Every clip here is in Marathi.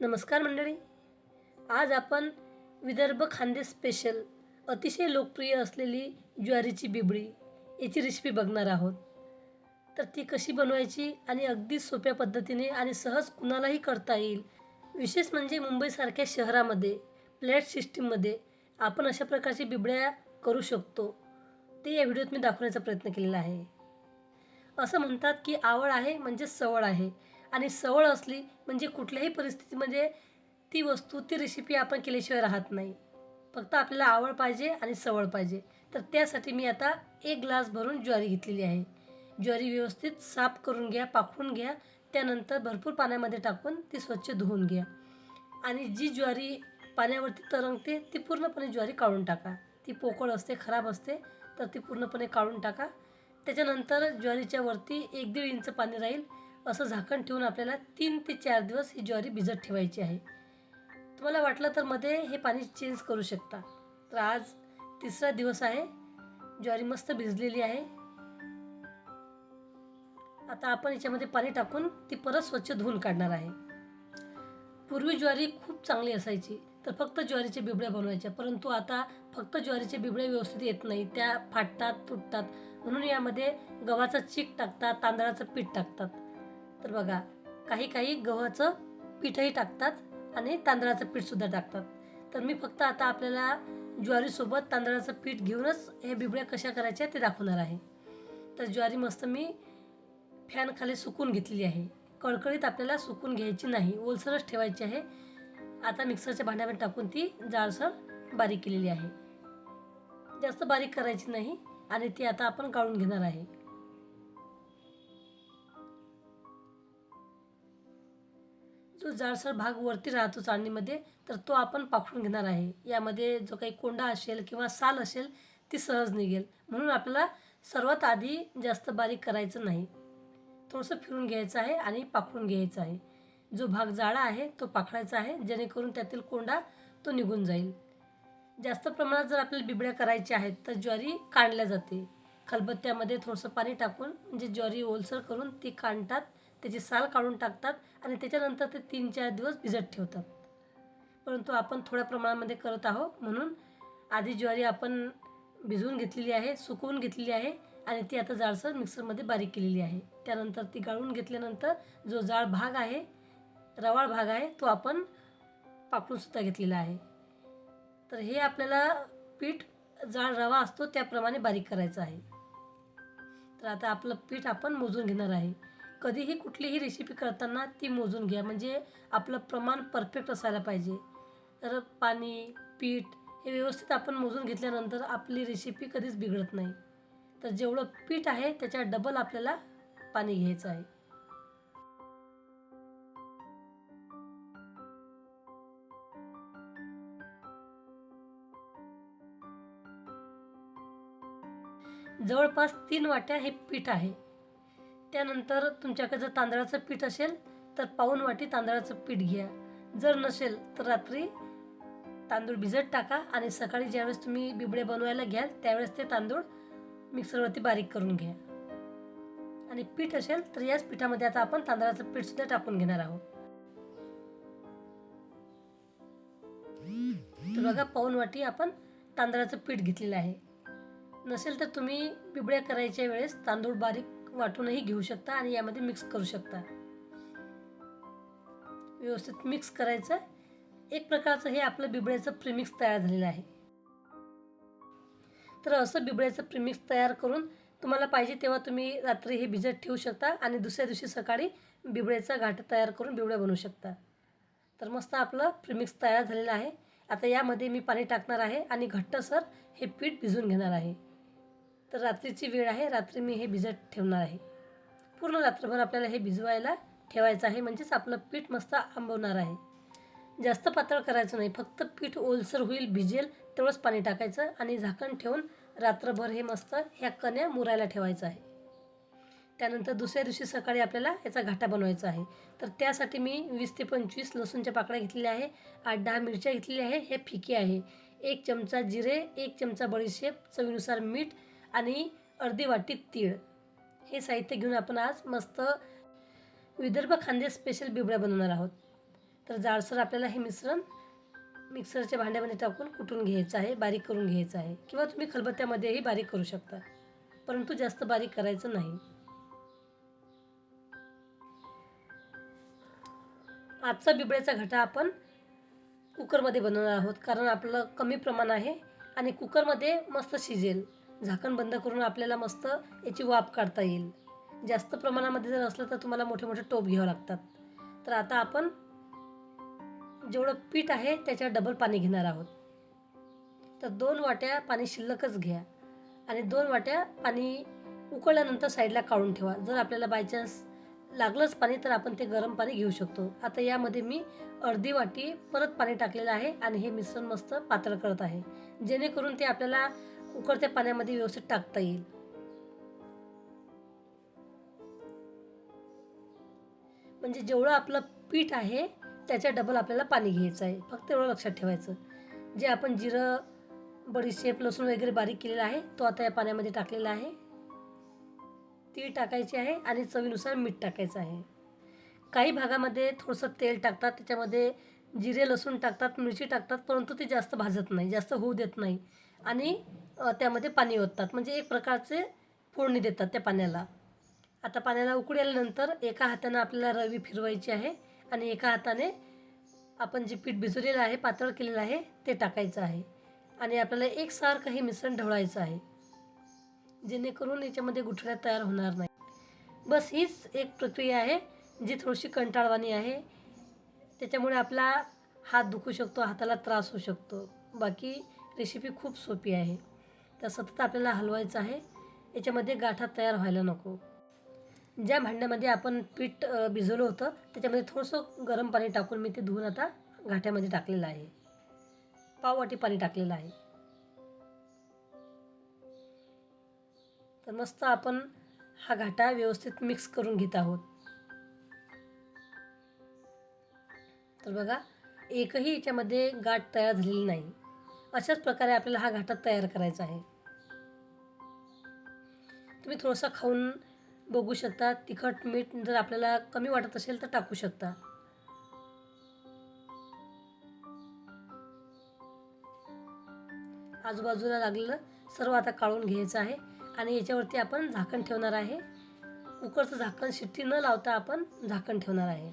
नमस्कार मंडळी. आज आपण विदर्भ खानदेश स्पेशल अतिशय लोकप्रिय असलेली ज्वारीची बिबडी याची रेसिपी बघणार आहोत. तर ती कशी बनवायची आणि अगदी सोप्या पद्धतीने आणि सहज कुणालाही करता येईल. विशेष म्हणजे मुंबईसारख्या शहरामध्ये फ्लॅट सिस्टीममध्ये आपण अशा प्रकारची बिबड्या करू शकतो, ते या व्हिडिओत मी दाखवण्याचा प्रयत्न केलेला आहे. असं म्हणतात की आवड आहे म्हणजे सवड आहे आणि सवड असली म्हणजे कुठल्याही परिस्थितीमध्ये ती वस्तू ती रेसिपी आपण केल्याशिवाय राहत नाही. फक्त आपल्याला आवड पाहिजे आणि सवड पाहिजे. तर त्यासाठी मी आता 1 ग्लास भरून ज्वारी घेतलेली आहे. ज्वारी व्यवस्थित साफ करून घ्या, पाखडून घ्या. त्यानंतर भरपूर पाण्यामध्ये टाकून ती स्वच्छ धुवून घ्या आणि जी ज्वारी पाण्यावरती तरंगते ती पूर्णपणे ज्वारी काढून टाका. ती पोकळ असते, खराब असते, तर ती पूर्णपणे काढून टाका. त्याच्यानंतर ज्वारीच्या वरती 1-1.5 इंच पाणी राहील असं झाकण ठेवून आपल्याला 3 ते 4 दिवस ही ज्वारी भिजत ठेवायची आहे. तुम्हाला वाटलं तर मध्ये हे पाणी चेंज करू शकता. तर आज 3रा दिवस आहे. ज्वारी मस्त भिजलेली आहे. आता आपण याच्यामध्ये पाणी टाकून ती परत स्वच्छ धुवून काढणार आहे. पूर्वी ज्वारी खूप चांगली असायची, तर फक्त ज्वारीच्या बिबड्या बनवायच्या. परंतु आता फक्त ज्वारीच्या बिबड्या व्यवस्थित येत नाही, त्या फाटतात, तुटतात. म्हणून यामध्ये गव्हाचा चीक टाकतात, तांदळाचं पीठ टाकतात. तर बघा, काही गव्हाचं पीठही टाकतात आणि तांदळाचं पीठसुद्धा टाकतात. तर मी फक्त आता आपल्याला ज्वारीसोबत तांदळाचं पीठ घेऊनच हे बिबड्या कशा करायच्या ते दाखवणार आहे. तर ज्वारी मस्त मी फॅन खाली सुकून घेतलेली आहे. कळकळीत आपल्याला सुकून घ्यायची नाही, ओलसरच ठेवायची आहे. आता मिक्सरच्या भांड्यामध्ये टाकून ती जाडसर बारीक केलेली आहे. जास्त बारीक करायची नाही आणि ती आता आपण गाळून घेणार आहे. जो जाडसर भाग वरती राहतो चाळणीमध्ये, तर तो आपण पाखडून घेणार आहे. यामध्ये जो काही कोंडा असेल किंवा साल असेल ती सहज निघेल. म्हणून आपल्याला सर्वात आधी जास्त बारीक करायचं नाही, थोडंसं फिरून घ्यायचं आहे आणि पाखडून घ्यायचं आहे. जो भाग जाडा आहे तो पाखडायचा आहे, जेणेकरून त्यातील कोंडा तो निघून जाईल. जास्त प्रमाणात जर आपल्याला बिबड्या करायच्या आहेत तर ज्वारी काढल्या जाते. खलबत्त्यामध्ये थोडंसं पाणी टाकून म्हणजे ज्वारी ओलसर करून ती काढतात, त्याची साल काढून टाकतात आणि त्याच्यानंतर ते 3-4 दिवस भिजत ठेवतात. परंतु आपण थोड्या प्रमाणामध्ये करत आहोत, म्हणून आधी ज्वारी आपण भिजवून घेतलेली आहे, सुकवून घेतलेली आहे आणि ती आता जाडसर मिक्सरमध्ये बारीक केलेली आहे. त्यानंतर ती गाळून घेतल्यानंतर जो जाड भाग आहे, रवाळ भाग आहे, तो आपण पाखडूनसुद्धा घेतलेला आहे. तर हे आपल्याला पीठ जाड रवा असतो त्याप्रमाणे बारीक करायचं आहे. तर आता आपलं पीठ आपण मोजून घेणार आहे. कधीही कुठलीही रेसिपी करताना ती मोजून घ्या, म्हणजे आपलं प्रमाण परफेक्ट असायला पाहिजे. तर पाणी, पीठ हे व्यवस्थित आपण मोजून घेतल्यानंतर आपली रेसिपी कधीच बिघडत नाही. तर जेवढं पीठ आहे त्याच्या डबल आपल्याला पाणी घ्यायचं आहे. जवळपास 3 वाट्या हे पीठ आहे. त्यानंतर तुमच्याकडे जर तांदळाचं पीठ असेल तर 1 वाटी तांदळाचं पीठ घ्या. जर नसेल तर रात्री तांदूळ भिजत टाका आणि सकाळी ज्यावेळेस तुम्ही बिबड्या बनवायला घ्याल त्यावेळेस ते तांदूळ मिक्सरवरती बारीक करून घ्या. आणि पीठ असेल तर याच पिठामध्ये आता आपण तांदळाचं पीठसुद्धा टाकून घेणार आहोत. तर बघा, 1 वाटी आपण तांदळाचं पीठ घेतलेलं आहे. नसेल तर तुम्ही बिबड्या करायच्या वेळेस तांदूळ बारीक वाटूनही घेऊ शकता आणि यामध्ये मिक्स करू शकता. व्यवस्थित मिक्स करायचं. एक प्रकारचं हे आपलं बिबड्याचं प्रीमिक्स तयार झालेलं आहे. तर असं बिबड्याचं प्रीमिक्स तयार करून तुम्हाला पाहिजे तेव्हा तुम्ही रात्री हे भिजत ठेवू शकता आणि दुसऱ्या दिवशी सकाळी बिबड्याचा घाट तयार करून बिबड्या बनवू शकता. तर मस्त आपलं प्रीमिक्स तयार झालेलं आहे. आता यामध्ये मी पाणी टाकणार आहे आणि घट्टसर हे पीठ भिजवून घेणार आहे. तर रात्रीची वेळ आहे, रात्री मी हे भिजत ठेवणार आहे. पूर्ण रात्रभर आपल्याला हे भिजवायला ठेवायचं आहे, म्हणजेच आपलं पीठ मस्त आंबवणार आहे. जास्त पातळ करायचं नाही, फक्त पीठ ओलसर होईल, भिजेल तेवढंच पाणी टाकायचं आणि झाकण ठेवून रात्रभर हे मस्त ह्या कण्या मुरायला ठेवायचं आहे. त्यानंतर दुसऱ्या दिवशी सकाळी आपल्याला याचा घाटा बनवायचा आहे. तर त्यासाठी मी 20 ते 25 लसूणच्या पाकळ्या घेतलेल्या आहे, 8-10 मिरच्या घेतलेल्या आहे. हे फिके आहे. 1 चमचा जिरे, 1 चमचा बडीशेप, चवीनुसार मीठ आणि अर्धी वाटी तीळ. हे साहित्य घेऊन आपण आज मस्त विदर्भ खानदेश स्पेशल बिबड्या बनवणार आहोत. तर जाडसर आपल्याला हे मिश्रण मिक्सरच्या भांड्यामध्ये टाकून कुटून घ्यायचं आहे, बारीक करून घ्यायचं आहे, किंवा तुम्ही खलबत्त्यामध्येही बारीक करू शकता, परंतु जास्त बारीक करायचं नाही. आजचा बिबळ्याचा घाटा आपण कुकरमध्ये बनवणार आहोत, कारण आपलं कमी प्रमाण आहे आणि कुकरमध्ये मस्त शिजेल. झाकण बंद करून आपल्याला मस्त याची वाफ काढता येईल. जास्त प्रमाणामध्ये जर असलं तर तुम्हाला मोठे मोठे टोप घ्यावं लागतात. तर आता आपण जेवढं पीठ आहे त्याच्या डबल पाणी घेणार आहोत. तर 2 वाट्या पाणी शिल्लकच घ्या आणि 2 वाट्या पाणी उकळल्यानंतर साईडला काढून ठेवा. जर आपल्याला बाय चान्स लागलंच पाणी तर आपण ते गरम पाणी घेऊ शकतो. आता यामध्ये मी अर्धी वाटी परत पाणी टाकलेलं आहे आणि हे मिश्रण मस्त पातळ करत आहे, जेणेकरून ते आपल्याला उकळत्या पाण्यामध्ये व्यवस्थित टाकता येईल. म्हणजे जेवढं आपलं पीठ आहे त्याच्या डबल आपल्याला पाणी घ्यायचं आहे. फक्त एवढं लक्षात ठेवायचं. जे आपण जिरं, बडीशेप, लसूण वगैरे बारीक केलेला आहे तो आता या पाण्यामध्ये टाकलेला आहे. तीळ टाकायचे आहे आणि चवीनुसार मीठ टाकायचं आहे. काही भागामध्ये थोडंसं तेल टाकतात, त्याच्यामध्ये जिरे लसूण टाकतात, मिरची टाकतात, परंतु ते जास्त भाजत नाही, जास्त होऊ देत नाही आणि त्यामध्ये पाणी ओततात, म्हणजे एक प्रकारचे फोडणी देतात त्या पाण्याला. आता पाण्याला उकळी आल्यानंतर एका हाताने आपल्याला रवी फिरवायची आहे आणि एका हाताने आपण जे पीठ भिजवलेलं आहे, पातळ केलेलं आहे ते टाकायचं आहे आणि आपल्याला एकसारखं हे मिश्रण ढवळायचं आहे, जेणेकरून याच्यामध्ये गुठळ्या तयार होणार नाही. बस हीच एक प्रक्रिया आहे जी थोडीशी कंटाळवाणी आहे. त्याच्यामुळे आपला हात दुखू शकतो, हाताला त्रास होऊ शकतो. बाकी रेसिपी खूप सोपी आहे. तर सतत आपल्याला हलवायचं आहे, याच्यामध्ये गाठा तयार व्हायला नको. ज्या भांड्यामध्ये आपण पीठ भिजवलं होतं त्याच्यामध्ये थोडंसं गरम पाणी टाकून मी ते धुवून आता घाट्यामध्ये टाकलेलं आहे. पाववाटी पाणी टाकलेलं आहे. तर मस्त आपण हा घाटा व्यवस्थित मिक्स करून घेत आहोत. तर बघा, एकही याच्यामध्ये गाठ तयार झालेली नाही. अशाच प्रकारे आपल्याला हा घाटा तयार करायचा आहे. तुम्ही थोडंसं खाऊन बघू शकता. तिखट मीठ जर आपल्याला कमी वाटत असेल तर टाकू शकता. आजूबाजूला लागलेलं सर्व आता काढून घ्यायचं आहे आणि याच्यावरती आपण झाकण ठेवणार आहे. कुकरचं झाकण शिट्टी न लावता आपण झाकण ठेवणार आहे.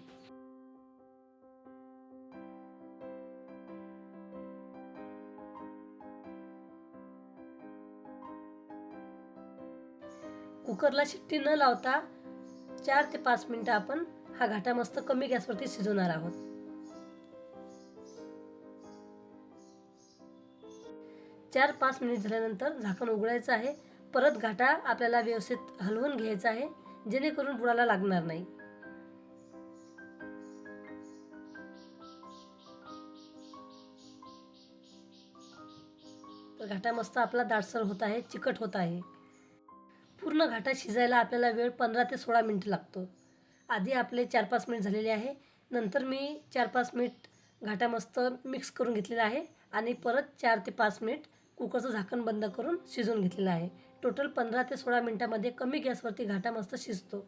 कुकरला शिट्टी न लावता 4 ते 5 मिनिटं आपण हा घाटा मस्त कमी गॅसवरती शिजवणार आहोत. 4-5 मिनिट झाल्यानंतर झाकण उघडायचं आहे. परत घाटा आपल्याला व्यवस्थित हलवून घ्यायचा आहे, जेणेकरून बुडाला लागणार नाही. तर घाटा मस्त आपला दाटसर होत आहे, चिकट होत आहे. पूर्ण घाटा शिजायला आपल्याला वेळ 15 ते 16 मिनिट लागतो. आधी आपले 4-5 मिनिट झालेले आहे. नंतर मी 4-5 मिनिट घाटा मस्त मिक्स करून घेतलेला आहे आणि परत 4 ते 5 मिनिट कुकरचं झाकण बंद करून शिजवून घेतलेलं आहे. टोटल 15 ते 16 मिनिटामध्ये कमी गॅसवरती घाटा मस्त शिजतो.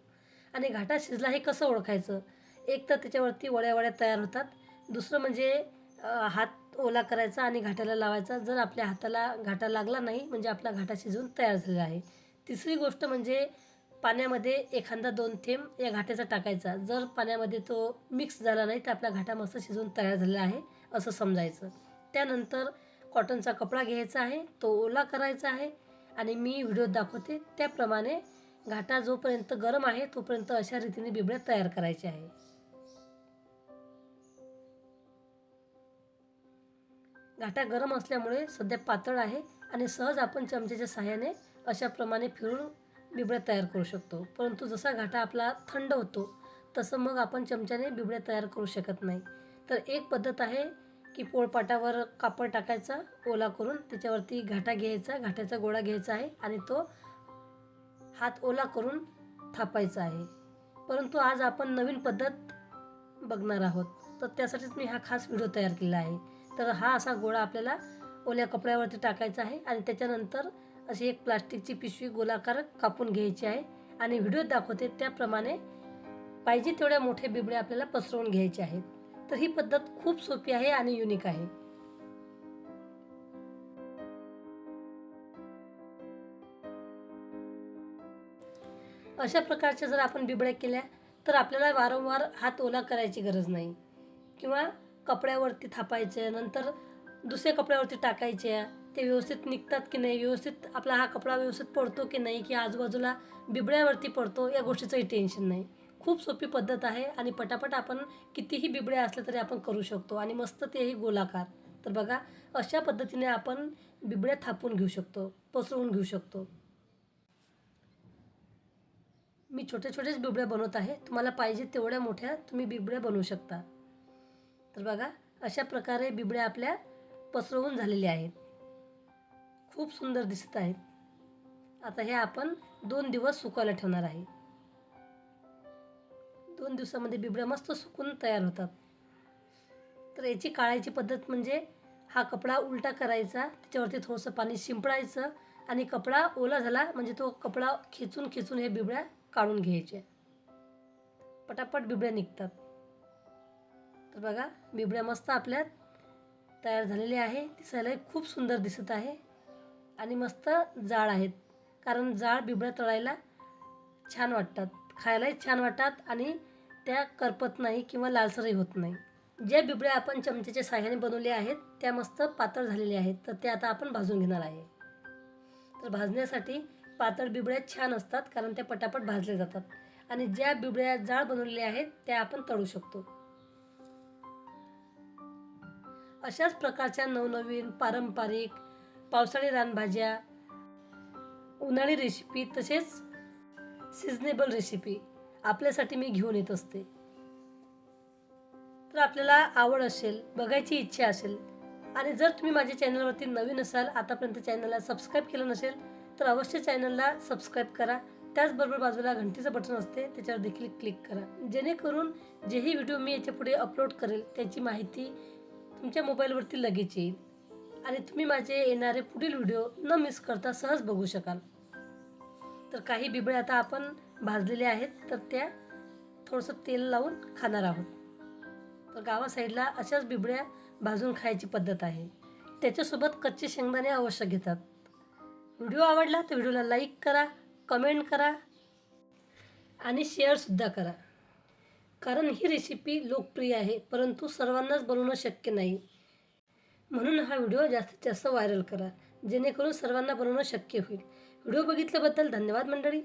आणि घाटा शिजला हे कसं ओळखायचं? एक तर त्याच्यावरती वड्या वड्या तयार होतात. दुसरं म्हणजे हात ओला करायचा आणि घाट्याला लावायचा. जर आपल्या हाताला घाटा लागला नाही म्हणजे आपला घाटा शिजून तयार झालेला आहे. तिसरी गोष्ट म्हणजे पाण्यामध्ये एखादा 2 थेंब या घाट्याचा टाकायचा. जर पाण्यामध्ये तो मिक्स झाला नाही तर आपला घाटा मस्त शिजून तयार झालेला आहे असं समजायचं. त्यानंतर कॉटनचा कपडा घ्यायचा आहे, तो ओला करायचा आहे आणि मी व्हिडिओत दाखवते त्याप्रमाणे घाटा जोपर्यंत गरम आहे तोपर्यंत अशा रीतीने बिबड्या तयार करायचे आहे. घाटा गरम असल्यामुळे सध्या पातळ आहे आणि सहज आपण चमच्याच्या सहाय्याने अशाप्रमाणे फिरून बिबड्या तयार करू शकतो. परंतु जसा घाटा आपला थंड होतो तसं मग आपण चमच्याने बिबड्या तयार करू शकत नाही. तर एक पद्धत आहे की पोळपाटावर कापड टाकायचा ओला करून, त्याच्यावरती घाटा घ्यायचा, घाट्याचा गोळा घ्यायचा आहे आणि तो हात ओला करून थापायचा आहे. परंतु आज आपण नवीन पद्धत बघणार आहोत, तर त्यासाठीच मी हा खास व्हिडिओ तयार केला आहे. तर हा असा गोळा आपल्याला ओल्या कपड्यावरती टाकायचा आहे आणि त्याच्यानंतर अशी एक प्लास्टिकची पिशवी गोलाकार कापून घ्यायची आहे आणि व्हिडिओत दाखवते त्याप्रमाणे पाहिजे तेवढ्या मोठे बिबडे आपल्याला पसरवून घ्यायचे आहेत. तर ही पद्धत खूप सोपी आहे आणि युनिक आहे. अशा प्रकारच्या जर आपण बिबड्या केल्या तर आपल्याला वारंवार हात ओला करायची गरज नाही किंवा कपड्यावरती थापायचे, नंतर दुसऱ्या कपड्यावरती टाकायच्या, ते व्यवस्थित निघतात की नाही, व्यवस्थित आपला हा कपडा व्यवस्थित पडतो की नाही, की आजूबाजूला बिबड्यावरती पडतो, या गोष्टीचंही टेन्शन नाही. खूप सोपी पद्धत आहे आणि पटापट आपण कितीही बिबड्या असल्या तरी आपण करू शकतो आणि मस्त तेही गोलाकार. तर बघा, अशा पद्धतीने आपण बिबड्या थापून घेऊ शकतो, पसरवून घेऊ शकतो. मी छोट्या बिबड्या बनवत आहे. तुम्हाला पाहिजे तेवढ्या मोठ्या तुम्ही बिबड्या बनवू शकता. तर बघा, अशा प्रकारे बिबड्या आपल्या पसरवून झालेल्या आहेत. खूप सुंदर दिसत आहेत. आता हे आपण 2 दिवस सुकायला ठेवणार आहे. 2 दिवसामध्ये बिबड्या मस्त सुकून तयार होतात. तर याची काढायची पद्धत म्हणजे हा कपडा उलटा करायचा, त्याच्यावरती थोडंसं पाणी शिंपडायचं आणि कपडा ओला झाला म्हणजे तो कपडा खेचून हे बिबड्या काढून घ्यायचे. पटापट बिबड्या निघतात. तर बघा, बिबड्या मस्त आपल्या तयार झालेल्या आहे. दिसायलाही खूप सुंदर दिसत आहे आणि मस्त जाड आहेत. कारण जाड बिबड्या तळायला छान वाटतात, खायलाही छान वाटतात आणि त्या करपत नाही किंवा लालसरही होत नाही. ज्या बिबड्या आपण चमच्याच्या साहाय्याने बनवल्या आहेत त्या मस्त पातळ झालेल्या आहेत. तर त्या आता आपण भाजून घेणार आहे. तर भाजण्यासाठी पातळ बिबड्या छान असतात कारण त्या पटापट भाजल्या जातात आणि ज्या बिबड्या जाड बनवलेल्या आहेत त्या आपण तळू शकतो. अशाच प्रकारच्या नवनवीन पारंपरिक पावसाळी रानभाज्या, उन्हाळी रेसिपी तसेच सिजनेबल रेसिपी आपल्यासाठी मी घेऊन येत असते. तर आपल्याला आवड असेल, बघायची इच्छा असेल आणि जर तुम्ही माझ्या चॅनलवरती नवीन असाल, आतापर्यंत चॅनलला सबस्क्राईब केलं नसेल तर अवश्य चॅनलला सबस्क्राईब करा. त्याचबरोबर बाजूला घंटीचं बटन असते, त्याच्यावर देखील क्लिक करा, जेणेकरून जेही व्हिडिओ मी याच्यापुढे अपलोड करेल त्याची माहिती तुमच्या मोबाईलवरती लगेच येईल आणि तुम्ही माझे येणारे पुढील व्हिडिओ न मिस करता सहज बघू शकाल. तर काही बिबड्या आता आपण भाजलेल्या आहेत तर त्या थोडंसं तेल लावून खाणार आहोत. तर गावा साईडला अशाच बिबड्या भाजून खायची पद्धत आहे. त्याच्यासोबत कच्चे शेंगदाणे आवश्यक घेतात. व्हिडिओ आवडला तर व्हिडिओला लाईक करा, कमेंट करा आणि शेअरसुद्धा करा. कारण ही रेसिपी लोकप्रिय आहे परंतु सर्वांनाच बनवणं शक्य नाही. म्हणून हा व्हिडिओ जास्तीत जास्त व्हायरल करा जेणेकरून सर्वांना बनवणं शक्य होईल. व्हिडिओ बघितल्याबद्दल धन्यवाद मंडळी.